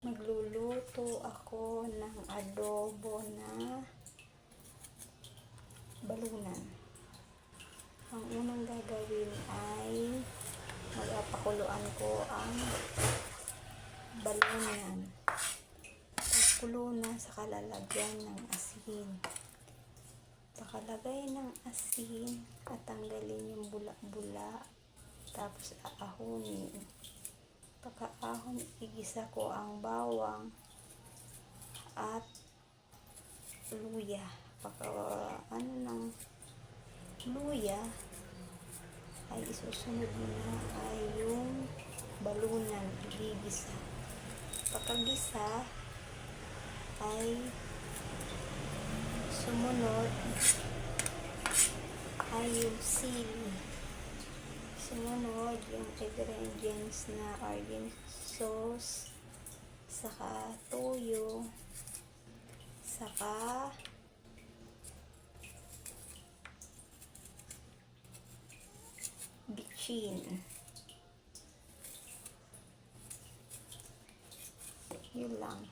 Magluluto ako ng adobo na balunan. Ang unang gagawin ay magpapakuluan ko ang balunan. Pagkulo na, saka lalagyan ng asin. Pakalagay ng asin at tanggalin yung bula-bula. Tapos aahunin. Pagkaahon, igisa ko ang bawang at luya. Ng luya ay isusunod na ay yung balunan, igigisa. Pagkagisa ay sumunod ay yung sili. Sumunod yung ingredients na argan sauce, saka toyo, saka bitchin. Yun lang.